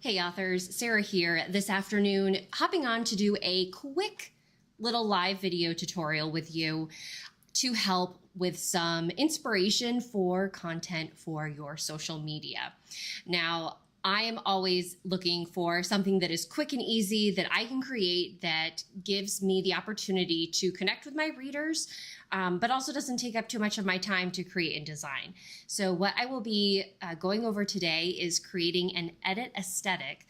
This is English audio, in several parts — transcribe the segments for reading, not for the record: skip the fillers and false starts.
Hey authors, Sarah here this afternoon, hopping on to do a quick little live video tutorial with you to help with some inspiration for content for your social media. Now, I am always looking for something that is quick and easy that I can create that gives me the opportunity to connect with my readers, but also doesn't take up too much of my time to create and design. So what I will be going over today is creating an edit aesthetic,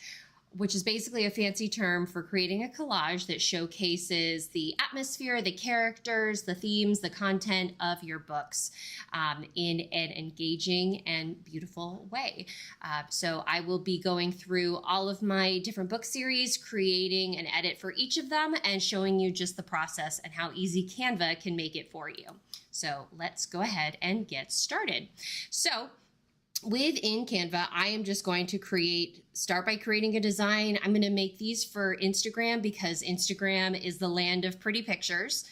which is basically a fancy term for creating a collage that showcases the atmosphere, the characters, the themes, the content of your books in an engaging and beautiful way. So I will be going through all of my different book series, creating an edit for each of them, and showing you just the process and how easy Canva can make it for you. So let's go ahead and get started. So within Canva, I am just going to start by creating a design. I'm going to make these for Instagram because Instagram is the land of pretty pictures.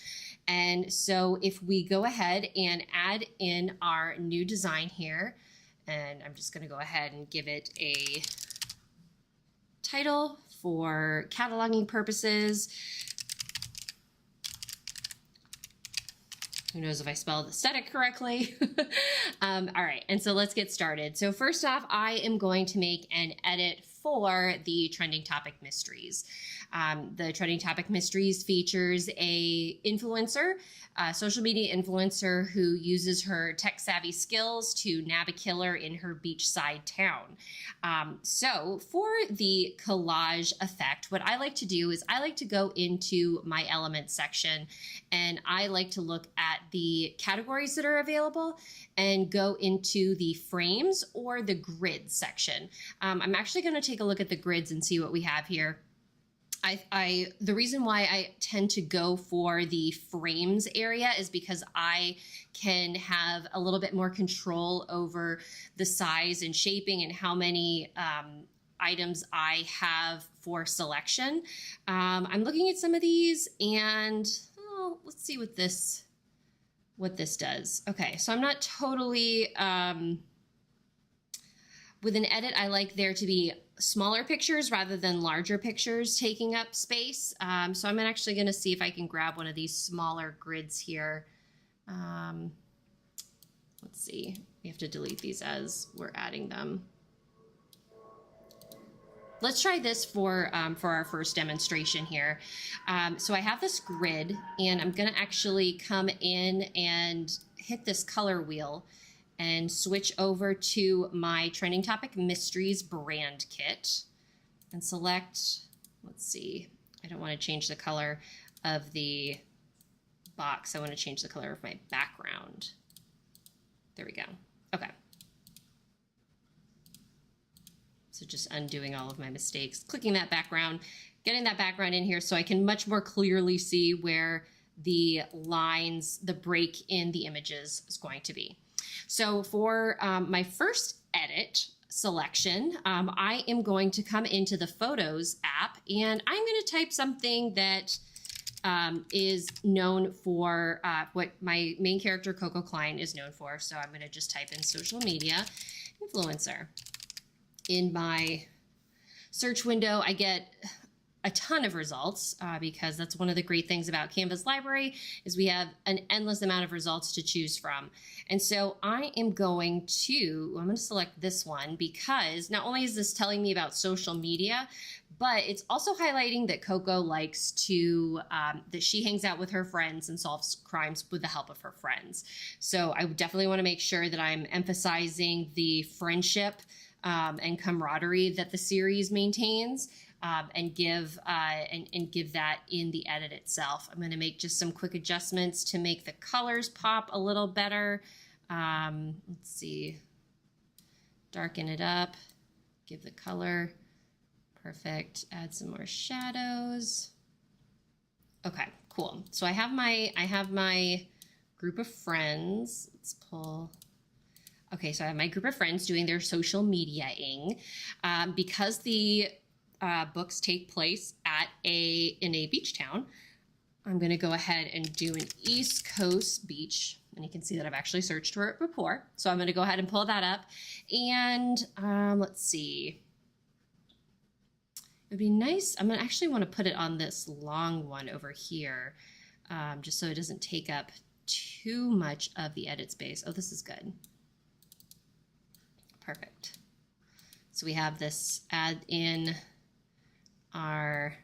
And so if we go ahead and add in our new design here, and I'm just going to go ahead and give it a title for cataloging purposes. Who knows if I spelled aesthetic correctly? All right, and so let's get started. So first off, I am going to make an edit for the Trending Topic Mysteries. The Trending Topic Mysteries features a social media influencer who uses her tech-savvy skills to nab a killer in her beachside town. So for the collage effect, what I like to do is I like to go into my elements section, and I like to look at the categories that are available and go into the frames or the grid section. I'm actually going to take a look at the grids and see what we have here. The reason why I tend to go for the frames area is because I can have a little bit more control over the size and shaping and how many items I have for selection. I'm looking at some of these, and let's see what this does. Okay, so I'm not totally with an edit. I like there to be smaller pictures rather than larger pictures taking up space. So I'm actually going to see if I can grab one of these smaller grids here. Let's see. We have to delete these as we're adding them. Let's try this for our first demonstration here. So I have this grid, and I'm going to actually come in and hit this color wheel and switch over to my Trending Topic Mysteries brand kit and select, let's see, I don't want to change the color of the box. I want to change the color of my background. There we go. Okay. So just undoing all of my mistakes, clicking that background, getting that background in here so I can much more clearly see where the lines, the break in the images is going to be. So for my first edit selection, I am going to come into the Photos app, and I'm going to type something that is known for what my main character, Coco Klein, is known for. So I'm going to just type in social media influencer. In my search window, I get a ton of results because that's one of the great things about Canva's library is we have an endless amount of results to choose from. And so I'm going to select this one because not only is this telling me about social media, but it's also highlighting that Coco likes to, that she hangs out with her friends and solves crimes with the help of her friends. So I definitely want to make sure that I'm emphasizing the friendship and camaraderie that the series maintains, and give that in the edit itself. I'm going to make just some quick adjustments to make the colors pop a little better. Let's see, darken it up, give the color, perfect. Add some more shadows. Okay, cool. So I have my group of friends. Let's pull. Okay, so I have my group of friends doing their social media-ing. Because the books take place in a beach town, I'm going to go ahead and do an East Coast beach. And you can see that I've actually searched for it before. So I'm going to go ahead and pull that up. And let's see. It'd be nice. I'm gonna actually want to put it on this long one over here, just so it doesn't take up too much of the edit space. Oh, this is good. Perfect. So we have this add in our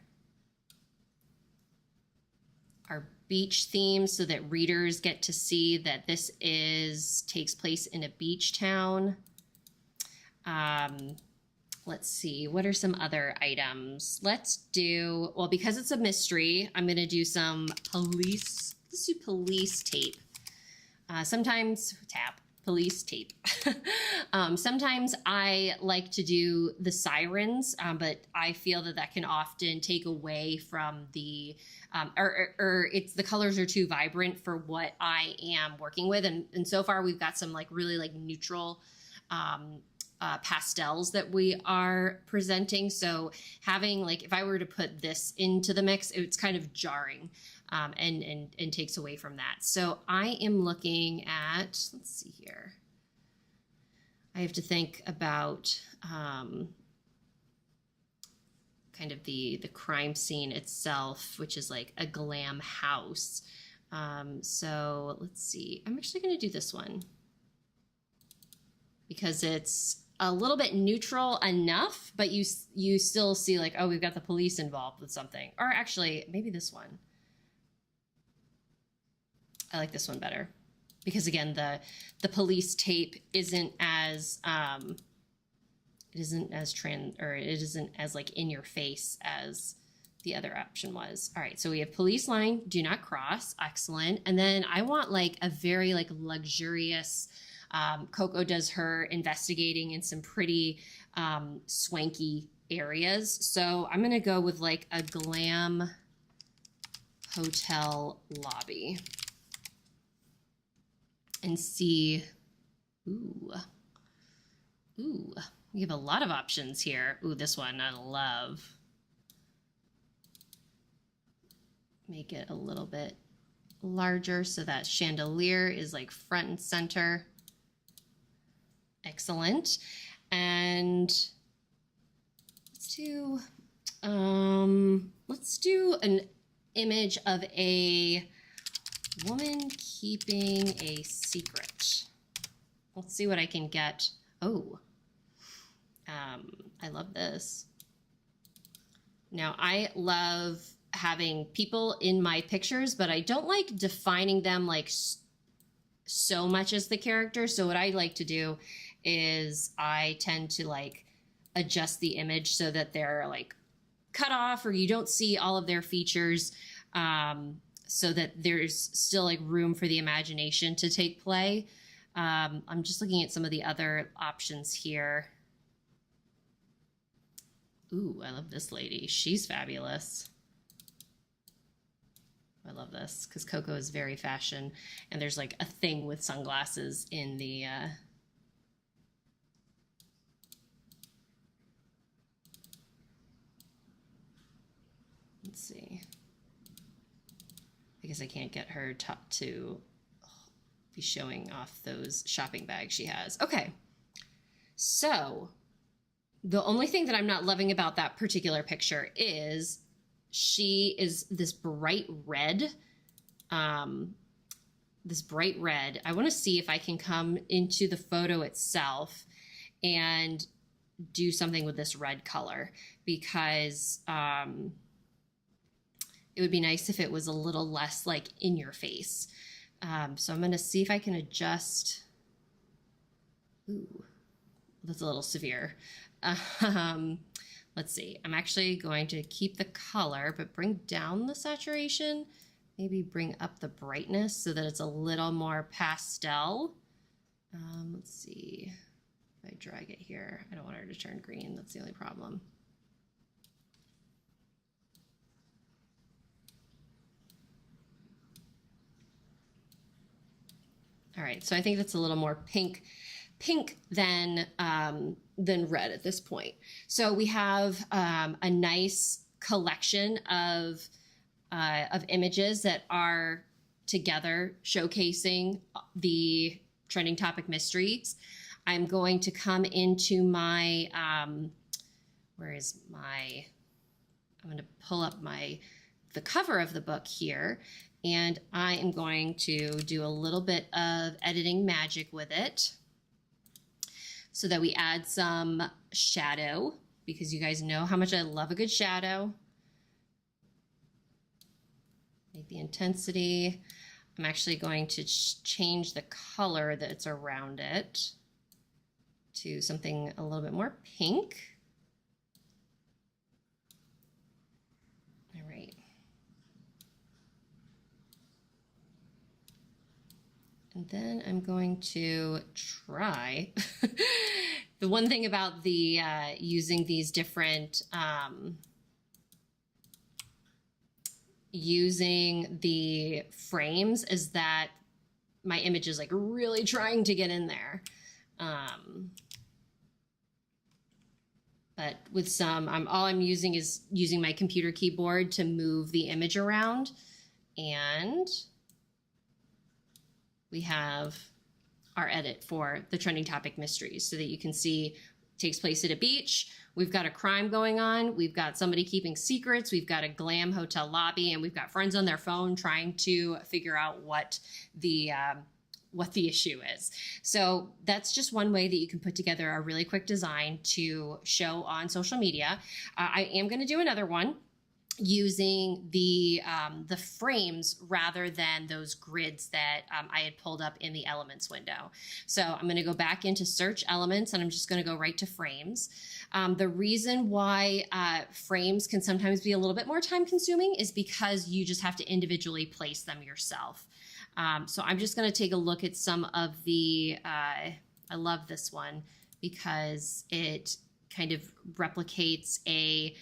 beach theme so that readers get to see that this takes place in a beach town. Let's see, what are some other items? Let's do, well, because it's a mystery, I'm going to do some police, let's do police tape. Sometimes police tape. Sometimes I like to do the sirens, but I feel that can often take away from the, or it's the colors are too vibrant for what I am working with. And so far we've got some like really like neutral, pastels that we are presenting. So having like, if I were to put this into the mix, it's kind of jarring, and takes away from that. So I am looking at, let's see here. I have to think about kind of the crime scene itself, which is like a glam house. So let's see, I'm actually going to do this one because it's a little bit neutral enough, but you still see like, oh, we've got the police involved with something. Or actually, maybe this one. I like this one better because again, the police tape isn't as it isn't as like in your face as the other option was. All right, so we have police line, do not cross, excellent. And then I want like a very like luxurious, Coco does her investigating in some pretty swanky areas. So I'm gonna go with like a glam hotel lobby and see, ooh, we have a lot of options here. Ooh, this one I love. Make it a little bit larger so that chandelier is like front and center. Excellent. And let's do an image of a woman keeping a secret. Let's see what I can get. Oh, I love this. Now I love having people in my pictures, but I don't like defining them like so much as the character. So what I like to do is I tend to like adjust the image so that they're like cut off or you don't see all of their features, so that there's still like room for the imagination to take play. I'm just looking at some of the other options here. Ooh, I love this lady. She's fabulous. I love this because Coco is very fashion and there's like a thing with sunglasses in the let's see. I guess I can't get her to be showing off those shopping bags she has. Okay. So the only thing that I'm not loving about that particular picture is she is this bright red. I want to see if I can come into the photo itself and do something with this red color because it would be nice if it was a little less like in your face. So I'm going to see if I can adjust. Ooh, that's a little severe. Let's see. I'm actually going to keep the color, but bring down the saturation. Maybe bring up the brightness so that it's a little more pastel. Let's see. If I drag it here, I don't want her to turn green. That's the only problem. All right, so I think that's a little more pink than red at this point. So we have a nice collection of images that are together showcasing the trending topic mysteries. I'm going to come into my, where is my I'm going to pull up the cover of the book here, and I am going to do a little bit of editing magic with it so that we add some shadow, because you guys know how much I love a good shadow. Make the intensity. I'm actually going to change the color that's around it to something a little bit more pink. All right. And then I'm going to try. The one thing about the using these different using the frames is that my image is like really trying to get in there. But with some, all I'm using is using my computer keyboard to move the image around. And we have our edit for the trending topic mysteries so that you can see it takes place at a beach. We've got a crime going on. We've got somebody keeping secrets. We've got a glam hotel lobby, and we've got friends on their phone trying to figure out what the issue is. So that's just one way that you can put together a really quick design to show on social media. I am going to do another one using the frames rather than those grids that I had pulled up in the elements window. So I'm going to go back into search elements, and I'm just going to go right to frames. The reason why frames can sometimes be a little bit more time consuming is because you just have to individually place them yourself. So I'm just going to take a look at some of the, I love this one because it kind of replicates a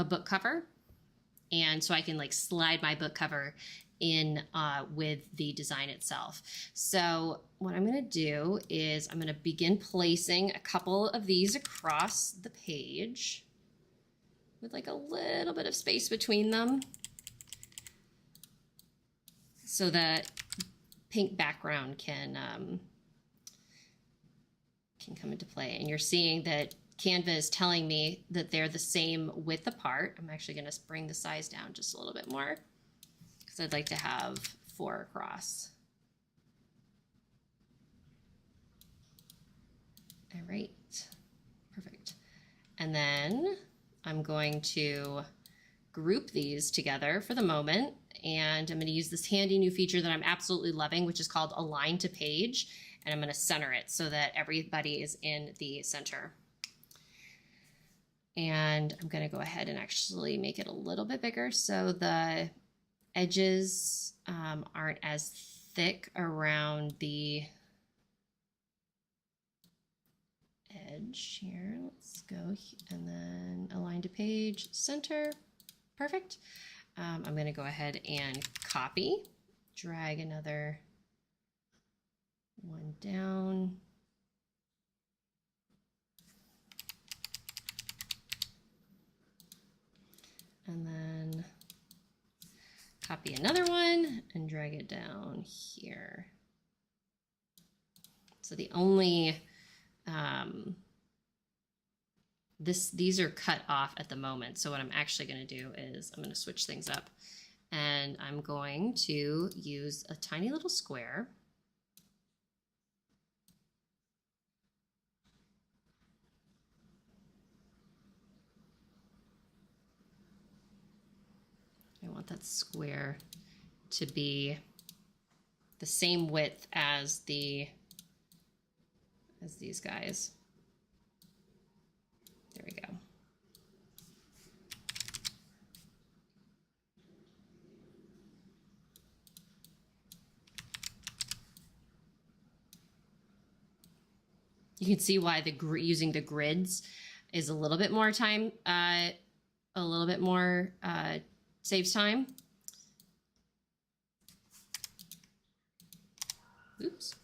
book cover. And so I can like slide my book cover in with the design itself. So what I'm going to do is I'm going to begin placing a couple of these across the page with like a little bit of space between them so that pink background can come into play. And you're seeing that Canva is telling me that they're the same width apart. I'm actually going to bring the size down just a little bit more because I'd like to have 4 across. All right, perfect. And then I'm going to group these together for the moment, and I'm going to use this handy new feature that I'm absolutely loving, which is called Align to Page, and I'm going to center it so that everybody is in the center. And I'm going to go ahead and actually make it a little bit bigger so the edges aren't as thick around the edge here. Let's go and then align to page, center. Perfect. I'm going to go ahead and copy, drag another one down. And then copy another one and drag it down here. So the only, these are cut off at the moment. So what I'm actually going to do is I'm going to switch things up, and I'm going to use a tiny little square. I want that square to be the same width as these guys. There we go. You can see why using the grids is a little bit more time, saves time. Oops.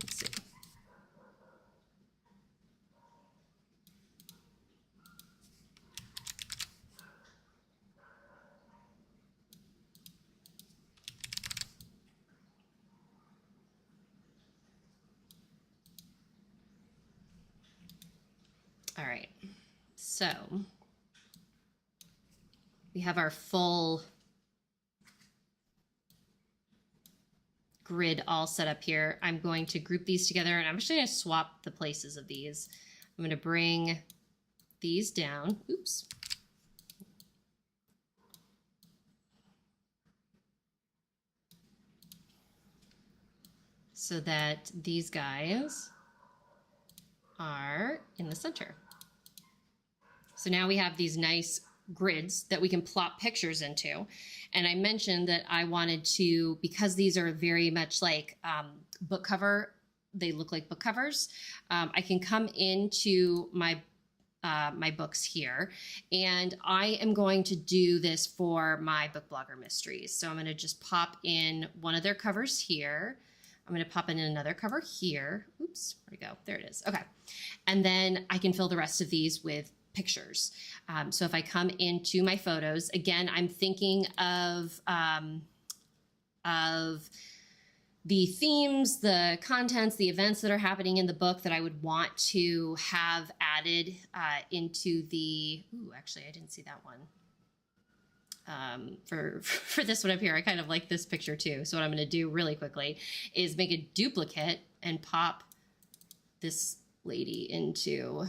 Let's see. All right. So we have our full grid all set up here. I'm going to group these together, and I'm actually going to swap the places of these. I'm going to bring these down. Oops. So that these guys are in the center. So now we have these nice grids that we can plop pictures into. And I mentioned that I wanted to, because these are very much like book cover, they look like book covers, I can come into my my books here, and I am going to do this for my book blogger mysteries. So I'm going to just pop in one of their covers here. I'm going to pop in another cover here. Oops, where'd it go? There it is. Okay. And then I can fill the rest of these with pictures. So if I come into my photos, again, I'm thinking of the themes, the contents, the events that are happening in the book that I would want to have added into the, ooh, actually, I didn't see that one. For this one up here, I kind of like this picture too. So what I'm going to do really quickly is make a duplicate and pop this lady into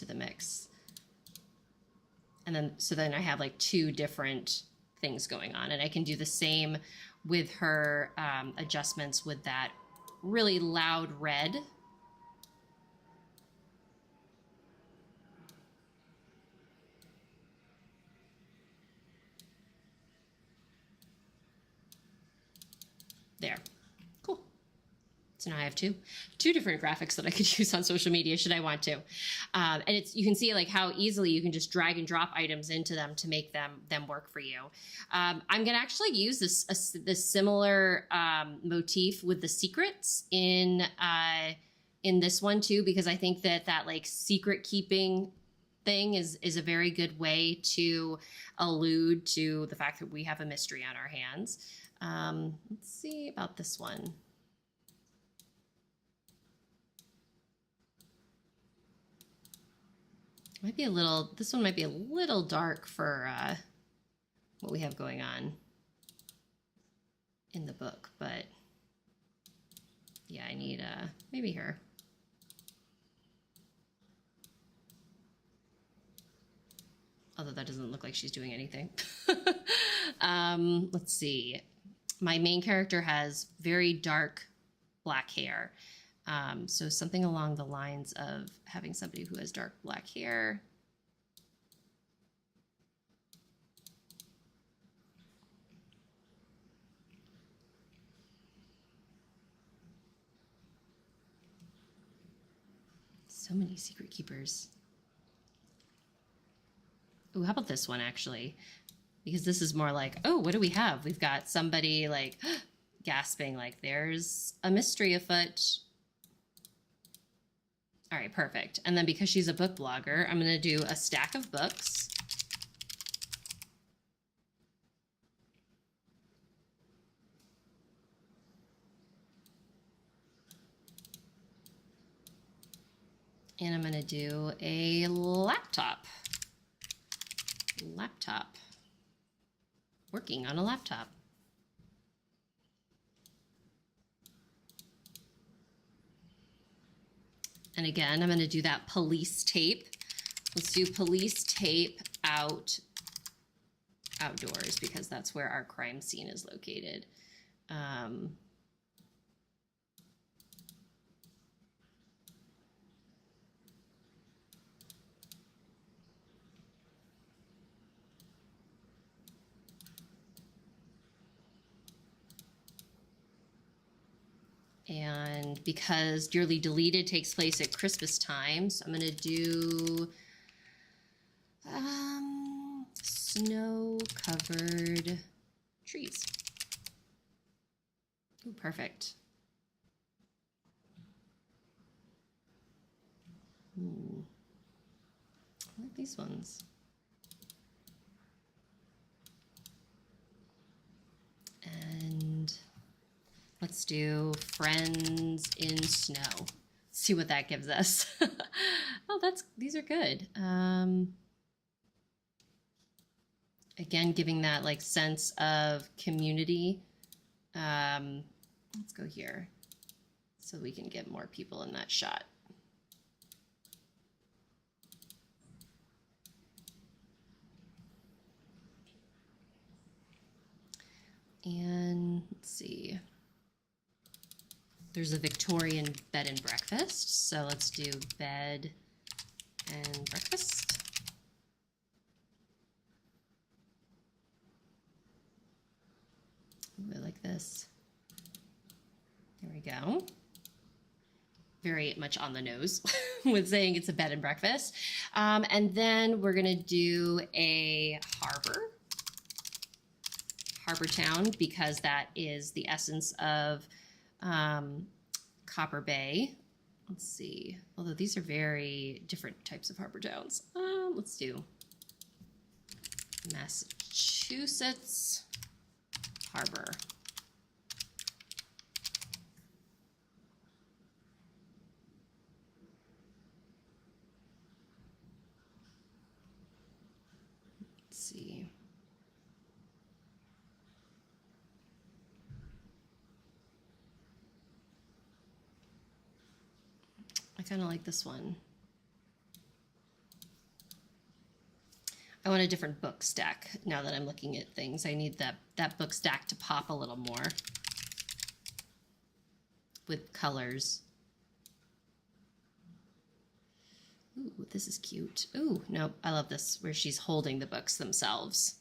the mix. And then, so then I have like two different things going on, and I can do the same with her adjustments with that really loud red. There. Cool. So now I have two different graphics that I could use on social media should I want to. And it's, you can see like how easily you can just drag and drop items into them to make them work for you. I'm going to actually use this similar motif with the secrets in this one too, because I think that like secret keeping thing is a very good way to allude to the fact that we have a mystery on our hands. Let's see about this one. Might be a little, this one might be a little dark for what we have going on in the book, but yeah, I need maybe her. Although that doesn't look like she's doing anything. Let's see. My main character has very dark black hair. So something along the lines of having somebody who has dark black hair. So many secret keepers. Oh, how about this one actually? Because this is more like, oh, what do we have? We've got somebody like gasping, like there's a mystery afoot. All right, perfect. And then because she's a book blogger, I'm going to do a stack of books. And I'm going to do a laptop. Working on a laptop. And again, I'm going to do that police tape. Let's do police tape outdoors, because that's where our crime scene is located. And because Dearly Deleted takes place at Christmas time, so I'm going to do snow-covered trees. Ooh, perfect. I like these ones. And let's do Friends in Snow. See what that gives us. Oh, these are good. Again, giving that like sense of community. Let's go here so we can get more people in that shot. And let's see. There's a Victorian bed and breakfast. So let's do bed and breakfast. Ooh, I like this. There we go. Very much on the nose with saying it's a bed and breakfast. And then we're gonna do a harbor town, because that is the essence of Copper Bay. Let's see, although these are very different types of harbor towns. Let's do Massachusetts Harbor. Let's see. I kind of like this one. I want a different book stack now that I'm looking at things. I need that book stack to pop a little more with colors. Ooh, this is cute. Ooh, no, I love this where she's holding the books themselves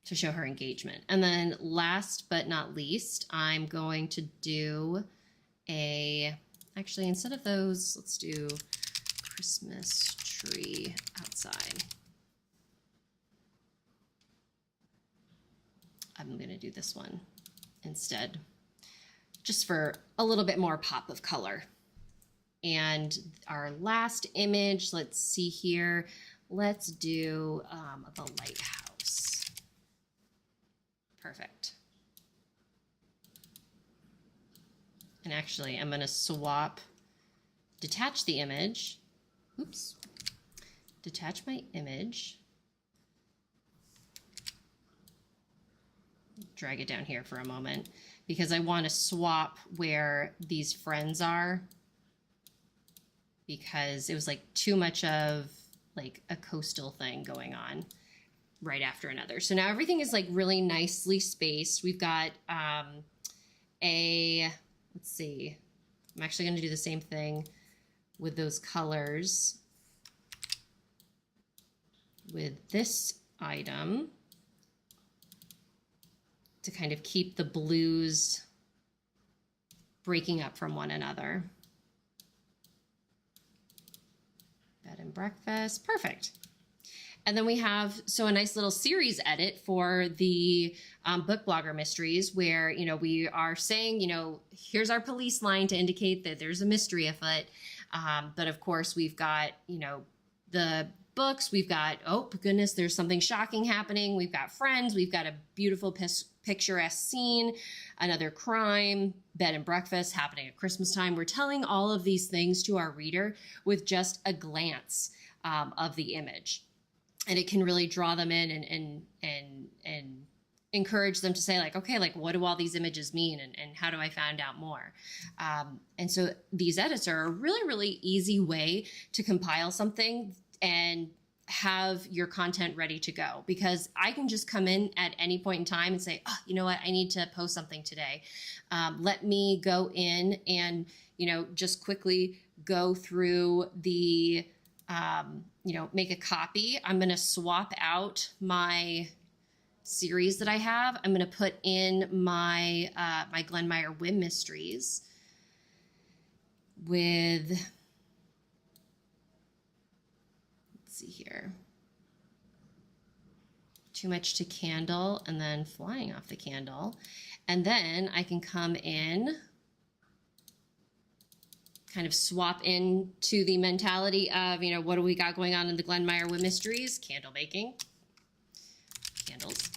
to show her engagement. And then last but not least, I'm going to do actually, instead of those, let's do Christmas tree outside. I'm going to do this one instead, just for a little bit more pop of color. And our last image, let's see here. Let's do the lighthouse. Perfect. And actually, I'm going to detach the image. Oops. Detach my image. Drag it down here for a moment, because I want to swap where these friends are, because it was like too much of like a coastal thing going on right after another. So now everything is like really nicely spaced. We've got let's see, I'm actually going to do the same thing with those colors with this item to kind of keep the blues breaking up from one another. Bed and breakfast, perfect. And then we have, a nice little series edit for the book blogger mysteries, where, we are saying, here's our police line to indicate that there's a mystery afoot. But of course we've got, the books, we've got, oh goodness, there's something shocking happening. We've got friends, we've got a beautiful picturesque scene, another crime, bed and breakfast happening at Christmas time. We're telling all of these things to our reader with just a glance of the image. And it can really draw them in and encourage them to say, like, okay, like, what do all these images mean, and how do I find out more? And so these edits are a really, really easy way to compile something and have your content ready to go, because I can just come in at any point in time and say, oh, you know what, I need to post something today. Let me go in and, just quickly go through the, make a copy. I'm going to swap out my series that I have. I'm going to put in my, my Glenmeyer Whim Mysteries with, let's see here, Too Much to Candle, and then Flying Off the Candle. And then I can come in, kind of swap into the mentality of, what do we got going on in the Glenmeyer Whim Mysteries? Candle making, candles.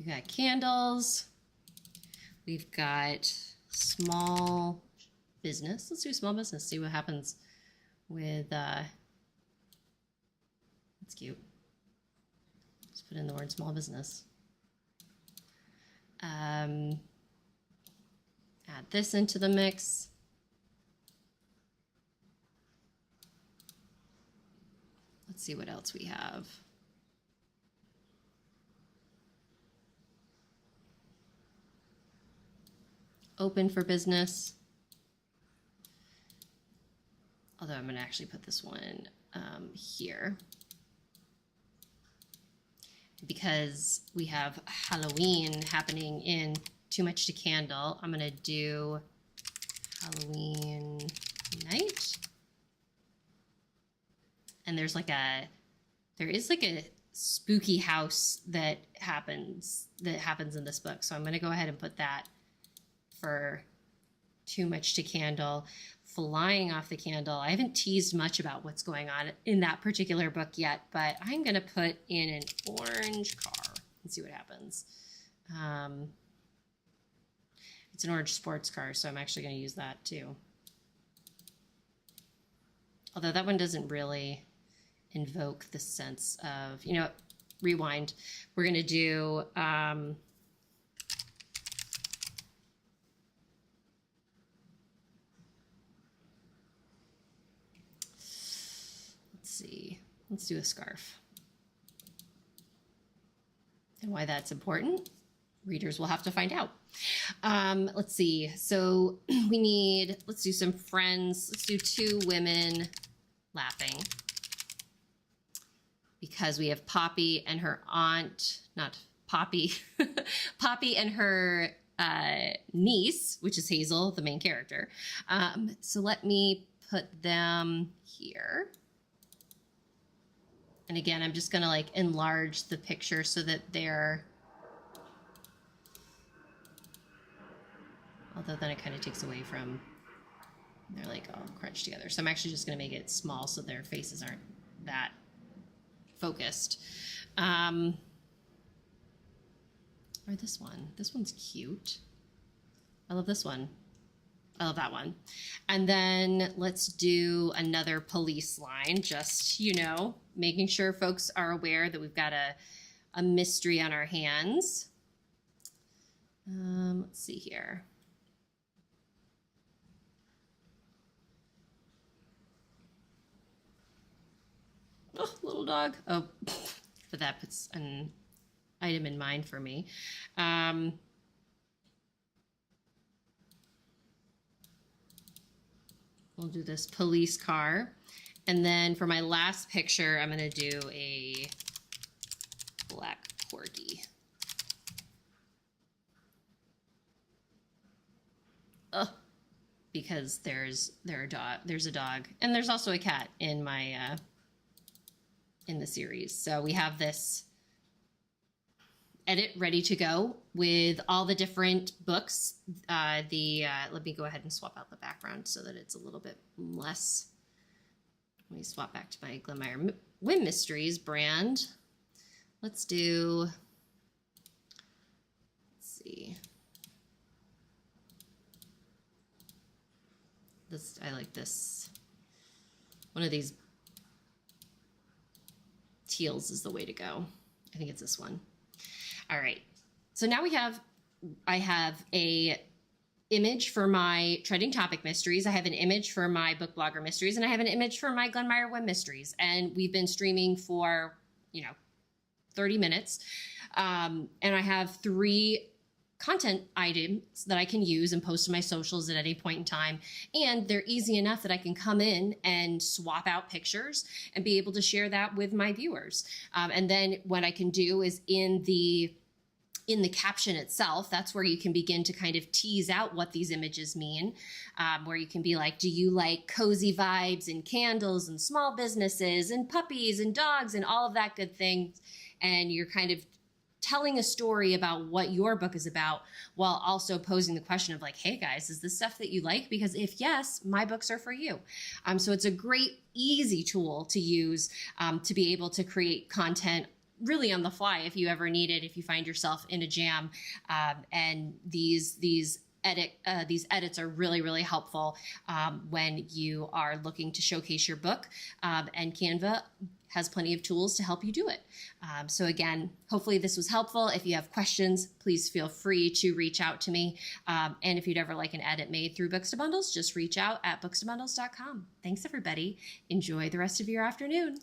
We've got candles. We've got small business. Let's do small business, see what happens with, that's cute. Let's put in the word small business. Add this into the mix. Let's see what else we have. Open for business. Although I'm going to actually put this one here because we have Halloween happening in Too Much to Candle. I'm going to do Halloween night. And there is like a spooky house that happens in this book. So I'm going to go ahead and put that for Too Much to Candle. Flying off the candle. I haven't teased much about what's going on in that particular book yet, but I'm going to put in an orange car and see what happens. It's an orange sports car, so I'm actually going to use that too. Although that one doesn't really invoke the sense of, you know, rewind. We're going to do, let's do a scarf. And why that's important, readers will have to find out. Let's see. So we need, let's do some friends. Let's do 2 women laughing. Because we have Poppy and her aunt, not Poppy, Poppy and her niece, which is Hazel, the main character. So let me put them here. And again, I'm just going to like enlarge the picture so that they're, although then it kind of takes away from, they're like all crunched together. So I'm actually just going to make it small so their faces aren't that focused. Or this one's cute. I love this one. I love that one. And then let's do another police line, just, you know, making sure folks are aware that we've got a mystery on our hands. Let's see here. Oh, little dog. Oh, but that puts an item in mind for me. We'll do this police car. And then for my last picture, I'm going to do a black corgi. Oh, because there's a dog, and there's also a cat in my in the series. So we have this edit ready to go with all the different books. Let me go ahead and swap out the background so that it's a little bit less. Let me swap back to my Glenmeyer Whim Mysteries brand. Let's do, let's see. This, I like this. One of these teals is the way to go. I think it's this one. All right. So now I have a image for my Trending Topic Mysteries. I have an image for my Book Blogger Mysteries, and I have an image for my Glenmeyer Whim Mysteries. And we've been streaming for, 30 minutes. And I have 3 content items that I can use and post to my socials at any point in time. And they're easy enough that I can come in and swap out pictures and be able to share that with my viewers. And then what I can do is in the caption itself, that's where you can begin to kind of tease out what these images mean, where you can be like, do you like cozy vibes and candles and small businesses and puppies and dogs and all of that good thing? And you're kind of telling a story about what your book is about while also posing the question of like, hey guys, is this stuff that you like? Because if yes, my books are for you. So it's a great, easy tool to use to be able to create content really on the fly if you ever need it, if you find yourself in a jam. And these edits are really helpful when you are looking to showcase your book, and Canva has plenty of tools to help you do it. So again, hopefully this was helpful. If you have questions, please feel free to reach out to me. And if you'd ever like an edit made through Books to Bundles, just reach out at bookstobundles.com. Thanks everybody. Enjoy the rest of your afternoon.